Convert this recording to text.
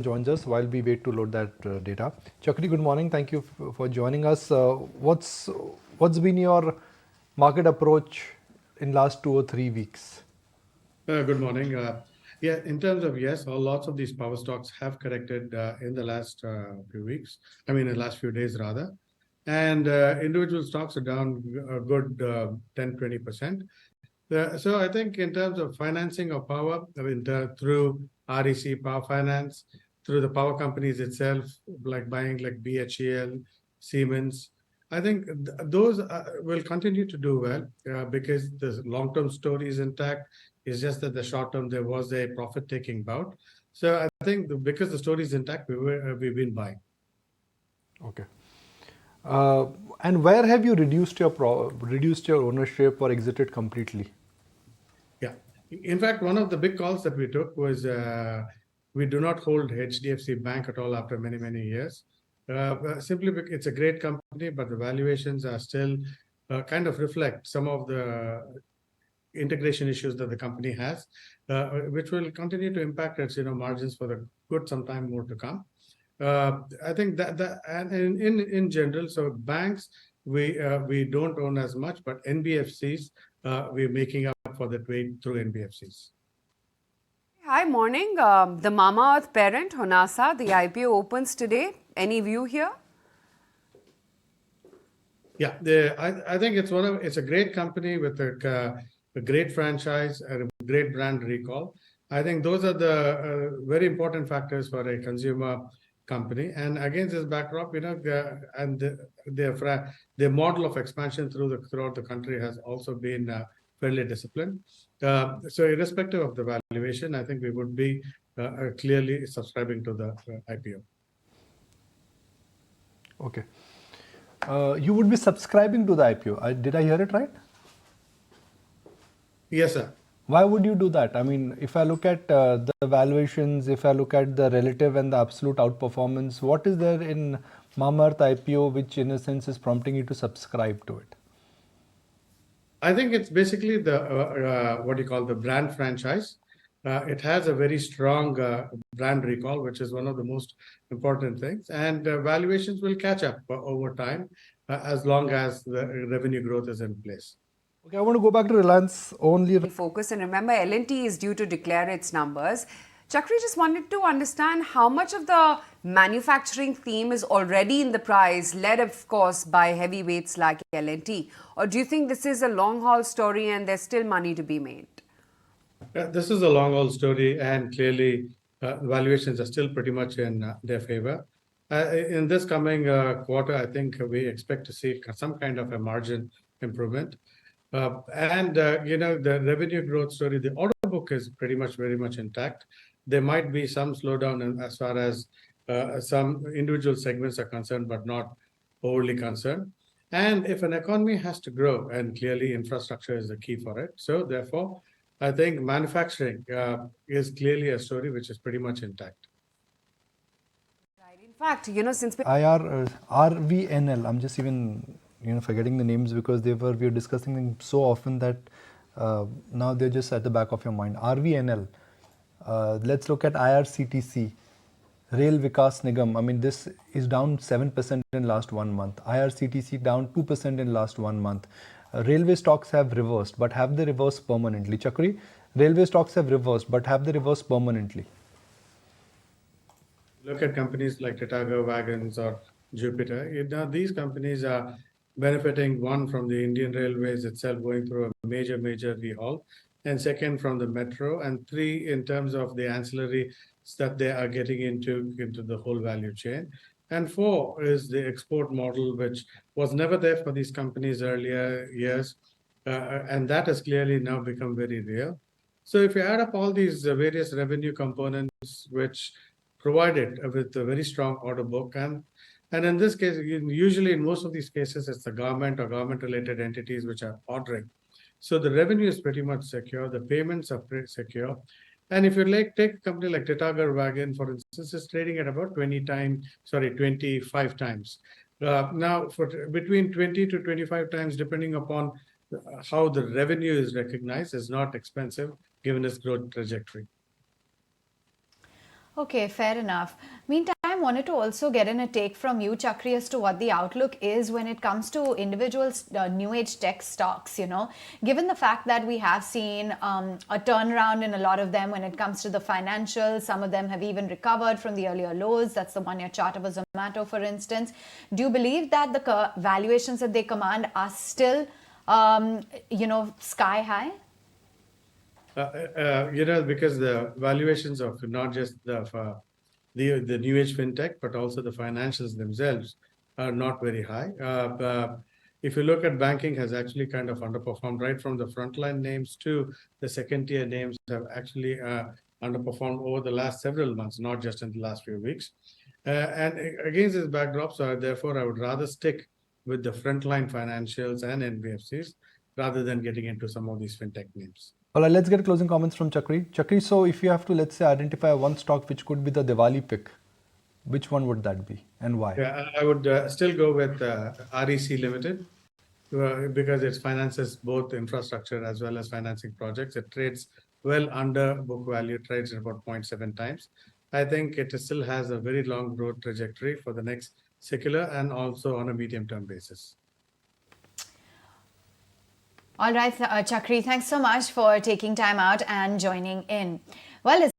joins us while we wait to load that data. Chakri, good morning. Thank you for joining us. What's been your market approach in last 2 or 3 weeks? Good morning. Yeah, in terms of yes, lots of these power stocks have corrected in the last few weeks. I mean, in the last few days rather. And individual stocks are down a good 10-20%. So I think in terms of financing of power, I mean, through REC Power Finance, through the power companies itself, like buying like BHEL, Siemens, I think those will continue to do well because the long-term story is intact. It's just that the short term there was a profit-taking bout. So I think because the story is intact, we've been buying. Okay. And where have you reduced your ownership or exited completely? Yeah. In fact, one of the big calls that we took was we do not hold HDFC Bank at all after many, many years. Simply because it's a great company, but the valuations are still kind of reflect some of the integration issues that the company has, which will continue to impact its margins for the good some time more to come. I think that and in general, so banks we don't own as much, but NBFCs we're making up for that weight through NBFCs. Hi, morning. The Mamar parent, Honasa, the IPO opens today. Any view here? Yeah, I think it's a great company with a great franchise and a great brand recall. I think those are the very important factors for a consumer company. And against this backdrop, their model of expansion throughout the country has also been fairly disciplined. So irrespective of the valuation, I think we would be clearly subscribing to the IPO. Okay. You would be subscribing to the IPO. Did I hear it right? Yes, sir. Why would you do that? I mean, if I look at the valuations, if I look at the relative and the absolute outperformance, what is there in Mamar IPO which in a sense is prompting you to subscribe to it? I think it's basically the what you call the brand franchise. It has a very strong brand recall, which is one of the most important things. And valuations will catch up over time as long as the revenue growth is in place. Okay, I want to go back to Reliance only. Focus, and remember, L&T is due to declare its numbers. Chakri, just wanted to understand how much of the manufacturing theme is already in the price, led of course by heavyweights like L&T, or do you think this is a long haul story and there's still money to be made? This is a long haul story, and clearly valuations are still pretty much in their favor. In this coming quarter, I think we expect to see some kind of a margin improvement. The revenue growth story, the order book is pretty much very much intact. There might be some slowdown as far as some individual segments are concerned, but not overly concerned. And if an economy has to grow, and clearly infrastructure is the key for it, so therefore, I think manufacturing is clearly a story which is pretty much intact. Right. In fact, since RVNL, I'm just even forgetting the names because we were discussing them so often that now they're just at the back of your mind. RVNL. Let's look at IRCTC. Rail Vikas Nigam. I mean, this is down 7% in last 1 month. IRCTC down 2% in last 1 month. Railway stocks have reversed, but have they reversed permanently? Chakri, railway stocks have reversed, but have they reversed permanently? Look at companies like Tatagar Wagons or Jupiter. These companies are benefiting, one, from the Indian Railways itself going through a major rehaul, and second, from the metro, and three, in terms of the ancillary that they are getting into the whole value chain. And four is the export model, which was never there for these companies earlier years, and that has clearly now become very real. So if you add up all these various revenue components, which provided with a very strong order book, and in this case, usually in most of these cases, it's the government or government-related entities which are ordering. So the revenue is pretty much secure. The payments are pretty secure. And if you take a company like Tatagar Wagon, for instance, it's trading at about 25 times. Now, for between 20 to 25 times, depending upon how the revenue is recognized, is not expensive given its growth trajectory. Okay, fair enough. Meantime, I wanted to also get in a take from you, Chakri, as to what the outlook is when it comes to individual new age tech stocks. Given the fact that we have seen a turnaround in a lot of them when it comes to the financials, some of them have even recovered from the earlier lows. That's the 1 year chart of a Zomato, for instance. Do you believe that the valuations that they command are still, sky high? Because the valuations of not just the new age fintech, but also the financials themselves are not very high. If you look at banking, has actually kind of underperformed right from the frontline names to the second tier names have actually underperformed over the last several months, not just in the last few weeks. And against this backdrop, so therefore I would rather stick with the frontline financials and NBFCs rather than getting into some of these fintech names. All right, let's get closing comments from Chakri. Chakri, so if you have to, let's say, identify one stock which could be the Diwali pick, which one would that be and why? Yeah, I would still go with REC Limited because it finances both infrastructure as well as financing projects. It trades well under book value, trades at about 0.7 times. I think it still has a very long growth trajectory for the next secular and also on a medium-term basis. All right, Chakri, thanks so much for taking time out and joining in. Well,